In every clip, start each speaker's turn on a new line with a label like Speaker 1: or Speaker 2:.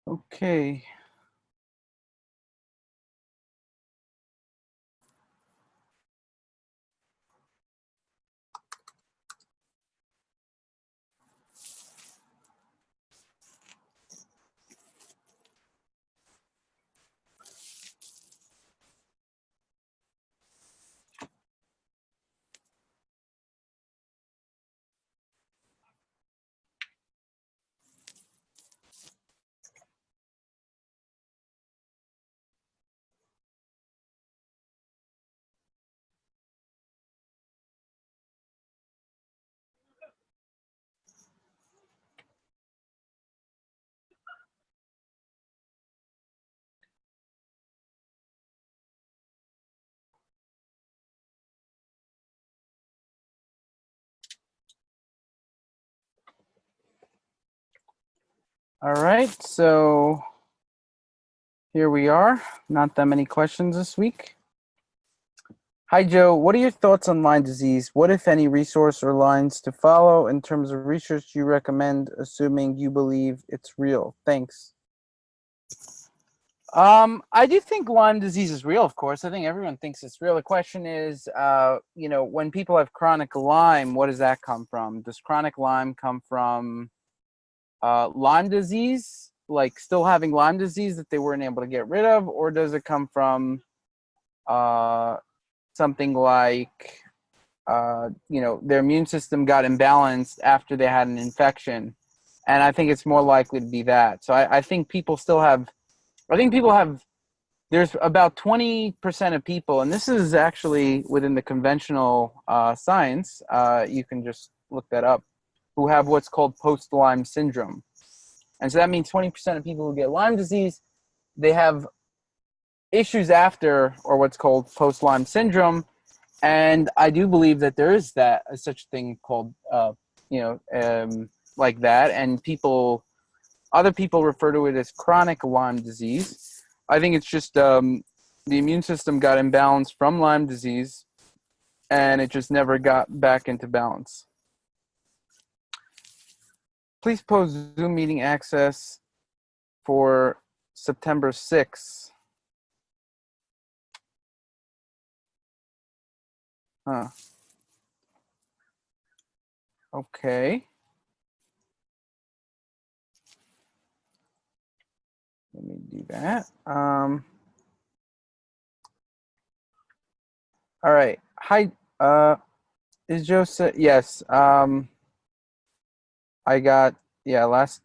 Speaker 1: Okay. All right. So here we are. Not that many questions this week. Hi, Joe. What are your thoughts on Lyme disease? What, if any, resource or lines to follow in terms of research you recommend, assuming you believe it's real? Thanks. I do think Lyme disease is real, of course. I think everyone thinks it's real. The question is, when people have chronic Lyme, what does that come from? Does chronic Lyme come from Lyme disease, like still having Lyme disease that they weren't able to get rid of, or does it come from something like their immune system got imbalanced after they had an infection? And I think it's more likely to be that. So I think people still have. I think people have. There's about 20% of people, and this is actually within the conventional science. You can just look that up. Who have what's called post-Lyme syndrome. And so that means 20% of people who get Lyme disease, they have issues after, or what's called post-Lyme syndrome. And I do believe that there is such a thing called, like that. And other people refer to it as chronic Lyme disease. I think it's just the immune system got imbalanced from Lyme disease, and it just never got back into balance. Please post Zoom meeting access for September 6th. Huh. Okay. Let me do that. All right. Hi. Is Joseph? Yes. I got, let's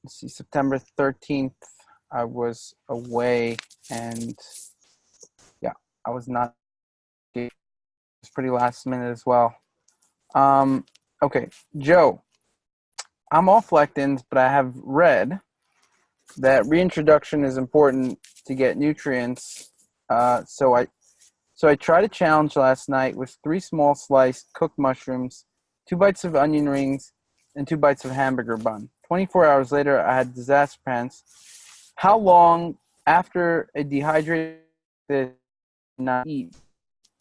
Speaker 1: see, September 13th, I was away, and I was not, it was pretty last minute as well. Okay. Joe, I'm off lectins, but I have read that reintroduction is important to get nutrients. So I tried a challenge last night with 3 small sliced cooked mushrooms, 2 bites of onion rings, and 2 bites of hamburger bun. 24 hours later, I had disaster pants. How long after a dehydrated not eat?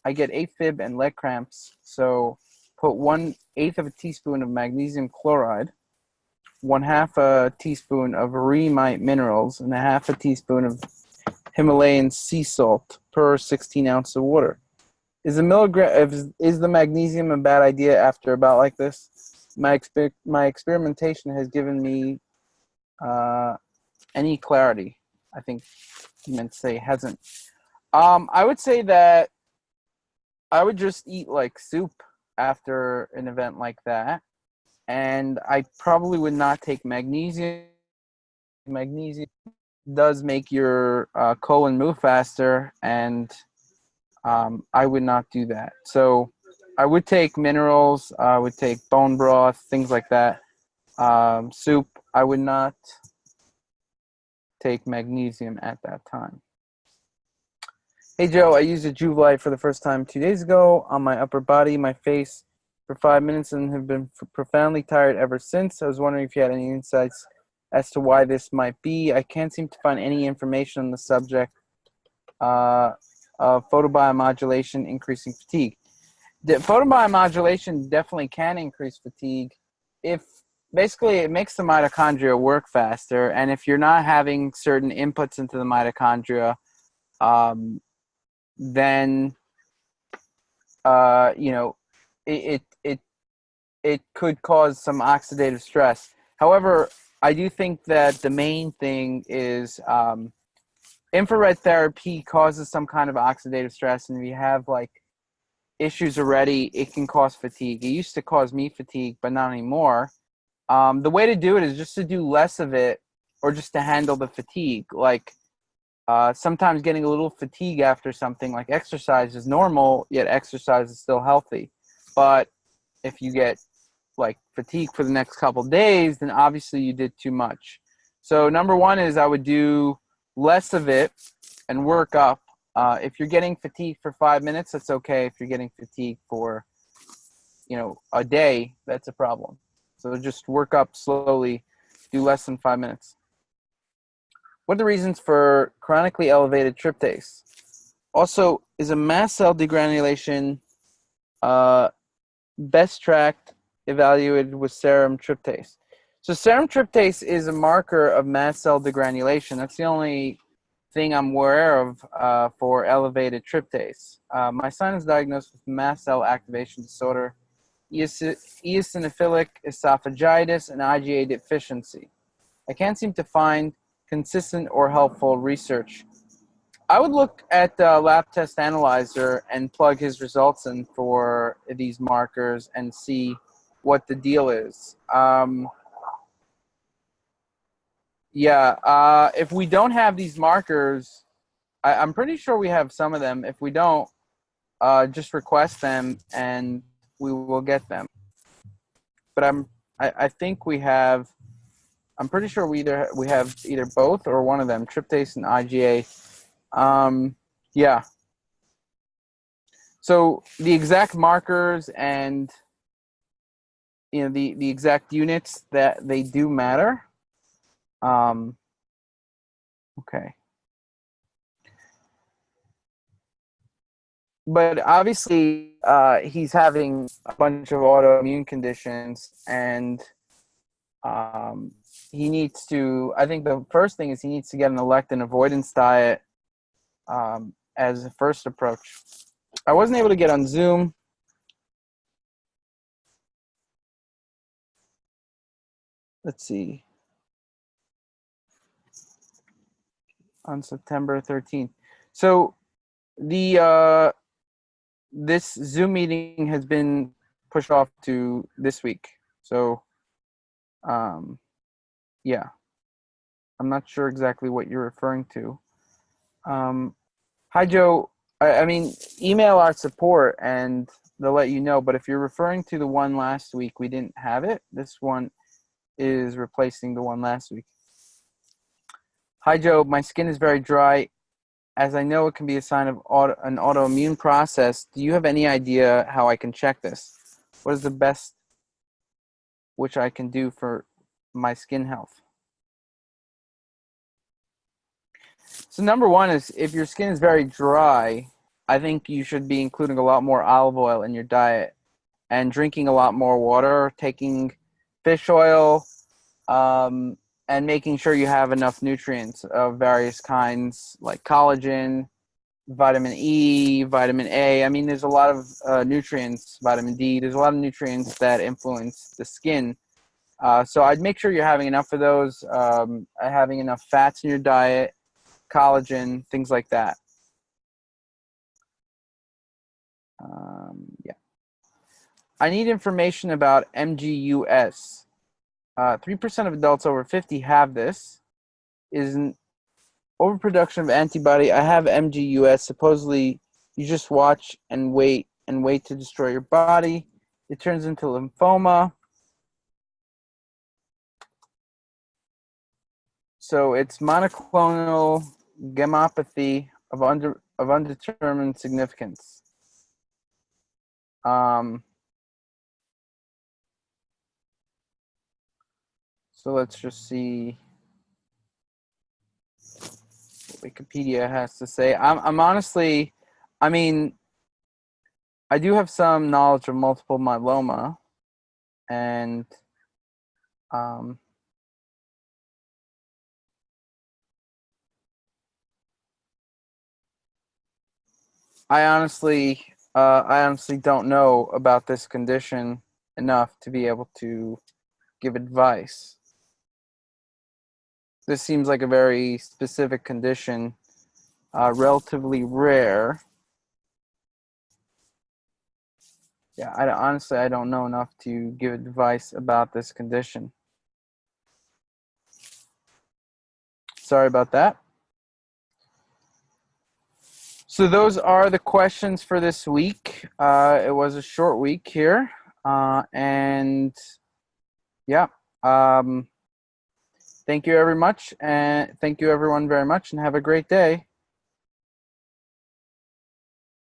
Speaker 1: I get AFib and leg cramps. So put 1/8 of a teaspoon of magnesium chloride, 1/2 a teaspoon of rheumite minerals, and 1/2 a teaspoon of Himalayan sea salt per 16 ounces of water. Is the magnesium a bad idea after a bout like this? My experimentation has given me any clarity. I think you meant to say hasn't. I would say that I would just eat like soup after an event like that, and I probably would not take magnesium. Magnesium does make your colon move faster, and I would not do that. So I would take minerals. I would take bone broth, things like that. Soup. I would not take magnesium at that time. Hey Joe, I used a Juvilite for the first time 2 days ago on my upper body, my face, for 5 minutes, and have been profoundly tired ever since. I was wondering if you had any insights as to why this might be. I can't seem to find any information on the subject of photobiomodulation increasing fatigue. The photobiomodulation definitely can increase fatigue if basically it makes the mitochondria work faster, and if you're not having certain inputs into the mitochondria, um, then you know, it, it it it could cause some oxidative stress. However, I do think that the main thing is infrared therapy causes some kind of oxidative stress, and if you have like issues already, it can cause fatigue. It used to cause me fatigue, but not anymore. The way to do it is just to do less of it, or just to handle the fatigue. Like sometimes getting a little fatigue after something like exercise is normal, yet exercise is still healthy. But if you get like fatigue for the next couple of days, then obviously you did too much. So number one is I would do less of it and work up. If you're getting fatigue for 5 minutes, that's okay. If you're getting fatigue for, a day, that's a problem. So just work up slowly, do less than 5 minutes. What are the reasons for chronically elevated tryptase? Also, is a mast cell degranulation best tracked evaluated with serum tryptase? So serum tryptase is a marker of mast cell degranulation. That's the only thing I'm aware of for elevated tryptase. My son is diagnosed with mast cell activation disorder, eosinophilic esophagitis, and IgA deficiency. I can't seem to find consistent or helpful research. I would look at the lab test analyzer and plug his results in for these markers and see what the deal is. If we don't have these markers, I'm pretty sure we have some of them. If we don't, just request them and we will get them. But I think we have. I'm pretty sure we have either both or one of them, tryptase and IgA. Yeah. So the exact markers and the exact units that they do matter. Okay. But obviously, he's having a bunch of autoimmune conditions, and he needs to. I think the first thing is he needs to get an lectin avoidance diet as a first approach. I wasn't able to get on Zoom. Let's see. On September 13th. So the this Zoom meeting has been pushed off to this week. So yeah, I'm not sure exactly what you're referring to. Hi Joe, I mean email our support and they'll let you know, but if you're referring to the one last week, we didn't have it. This one is replacing the one last week. Hi Joe, my skin is very dry. As I know it can be a sign of an autoimmune process, do you have any idea how I can check this? What is the best which I can do for my skin health? So number one is if your skin is very dry, I think you should be including a lot more olive oil in your diet and drinking a lot more water, taking fish oil, and making sure you have enough nutrients of various kinds like collagen, vitamin E, vitamin A. I mean, there's a lot of nutrients, vitamin D. There's a lot of nutrients that influence the skin. So I'd make sure you're having enough of those, having enough fats in your diet, collagen, things like that. Yeah. I need information about MGUS. 3% of adults over 50 have this. Is an overproduction of antibody. I have MGUS. Supposedly, you just watch and wait to destroy your body. It turns into lymphoma. So it's monoclonal gammopathy of undetermined significance. So let's just see what Wikipedia has to say. I'm honestly, I mean, I do have some knowledge of multiple myeloma, and Um, I honestly don't know about this condition enough to be able to give advice. This seems like a very specific condition, relatively rare. Yeah, honestly, I don't know enough to give advice about this condition. Sorry about that. So those are the questions for this week. It was a short week here. And yeah, thank you very much. And thank you everyone very much and have a great day.